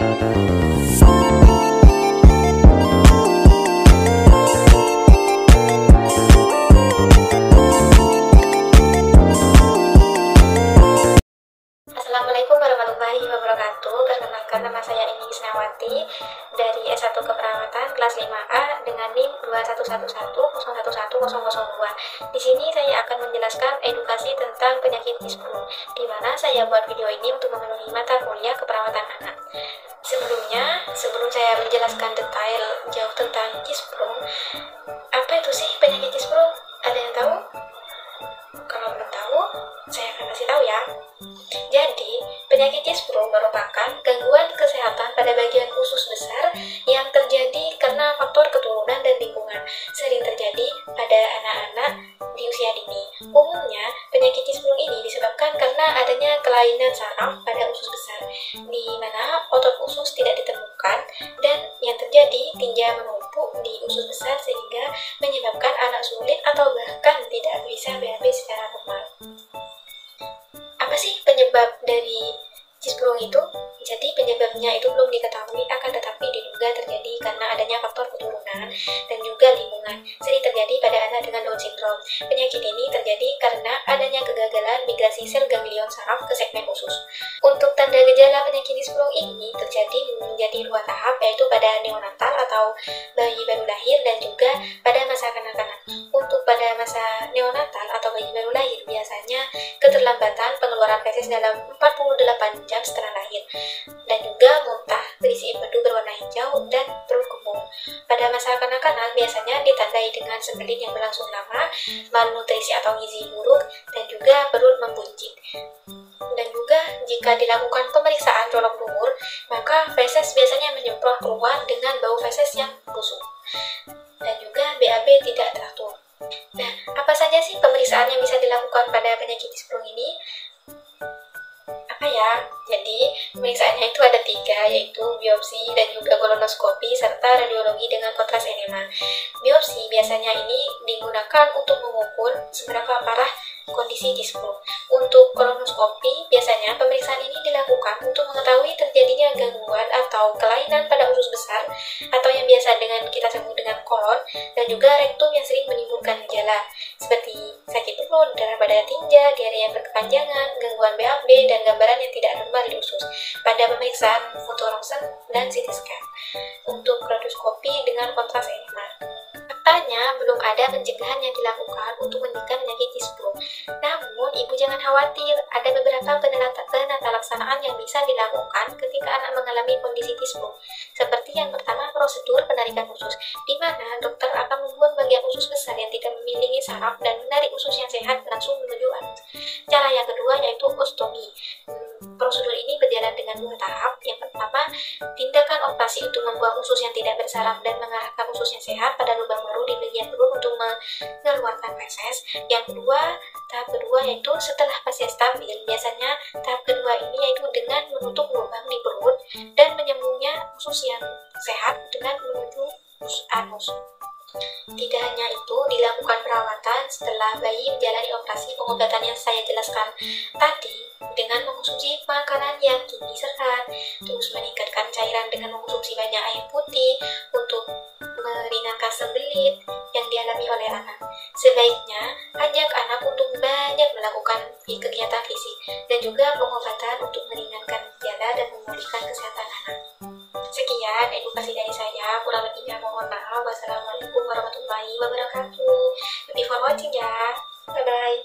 Assalamualaikum warahmatullahi wabarakatuh. Perkenalkan, nama saya Eni Isnawati dari S1 Keperawatan kelas 5A dengan NIM 21110110002. Di sini saya akan menjelaskan edukasi tentang penyakit Kisprung, di mana saya buat video ini untuk memenuhi mata kuliah keperawatan anak. Sebelum saya menjelaskan detail jauh tentang Kisprung, apa itu sih penyakit Kisprung? Ada yang tahu? Kalau belum tahu, saya akan kasih tahu ya. Jadi, penyakit Kisprung merupakan gangguan kesehatan pada bagian usus besar yang terjadi karena faktor keturunan dan lingkungan. Sering terjadi pada anak-anak di usia dini. Umumnya, penyakit Kisprung ini disebabkan karena adanya kelainan saraf pada usus besar, di mana otot usus tidak ditemukan dan yang terjadi tinja menumpuk di usus besar sehingga menyebabkan anak sulit atau bahkan tidak bisa BAB secara normal. Apa sih penyebab dari Kisprung itu? Jadi penyebabnya itu belum diketahui, akan tetapi diduga terjadi karena adanya faktor keturunan dan juga lingkungan. Sering terjadi pada anak dengan Down syndrome. Penyakit ini terjadi karena adanya kegagalan migrasi sel ganglion saraf ke segmen usus. Untuk tanda gejala penyakit Kisprung ini terjadi menjadi 2 tahap, yaitu pada neonatal atau bayi baru lahir dan juga pada masa kanak-kanak. Untuk pada masa neonatal atau bayi baru lahir, biasanya keterlambatan pengeluaran feses dalam 48 jam setelah lahir, dan juga muntah berisi empedu berwarna hijau dan perut kembung. Pada masa kanak-kanak biasanya ditandai dengan sembelit yang berlangsung lama, malnutrisi atau gizi buruk, dan juga perut membuncit. Dan juga jika dilakukan pemeriksaan colok lumur, maka feses biasanya menyemprot keluar dengan bau feses yang busuk, dan juga BAB tidak teratur. Nah, apa saja sih pemeriksaan yang bisa dilakukan pada penyakit Kisprung ini? Apa ya? Jadi, pemeriksaannya itu ada 3, yaitu biopsi dan juga kolonoskopi serta radiologi dengan kontras enema. Biopsi biasanya ini digunakan untuk mengukur seberapa parah kondisi Kisprung. Untuk kolonoskopi, biasanya pemeriksaan ini dilakukan untuk mengetahui terjadinya gangguan atau kelainan pada usus besar atau yang biasa dengan kita sebut dengan kolon, dan juga rektum yang sering menimbulkan gejala seperti sakit perut, darah pada tinja, diare yang berkepanjangan, gangguan BAB, dan gambaran yang tidak normal di usus pada pemeriksaan foto ronsen dan CT scan. Untuk kolonoskopi dengan kontras enema, faktanya belum ada pencegahan yang dilakukan untuk mencegah penyakit Kisprung. Namun, ibu jangan khawatir, ada beberapa penata laksanaan yang bisa dilakukan ketika anak mengalami kondisi Kisprung. Seperti yang pertama, prosedur penarikan usus, di mana dokter akan membuang bagian usus besar yang tidak memiliki saraf dan menarik usus yang sehat langsung menuju anus. Cara yang kedua yaitu ostomi. Prosedur ini berjalan dengan 2 tahap. Yang pertama, tindakan operasi untuk membuang usus yang tidak bersaraf dan mengarahkan usus yang sehat pada lubang baru di bagian perut untuk mengeluarkan feses. Yang kedua, tahap kedua yaitu setelah pasien stabil. Biasanya tahap kedua ini yaitu dengan menutup lubang di perut dan menyambungnya usus yang sehat dengan menuju anus. Tidak hanya itu, dilakukan perawatan setelah bayi menjalani operasi. Pengobatan yang saya jelaskan tadi dengan mengonsumsi makanan yang tinggi serat, terus meningkatkan cairan dengan mengonsumsi banyak air putih untuk meringankan sembelit yang dialami oleh anak. Sebaiknya ajak anak untuk banyak melakukan kegiatan fisik dan juga pengobatan untuk meringankan gejala dan memulihkan kesehatan anak. Sekian edukasi dari saya, kurang lebihnya mohon maaf. Wassalamualaikum warahmatullahi wabarakatuh. Happy for watching ya. Bye-bye.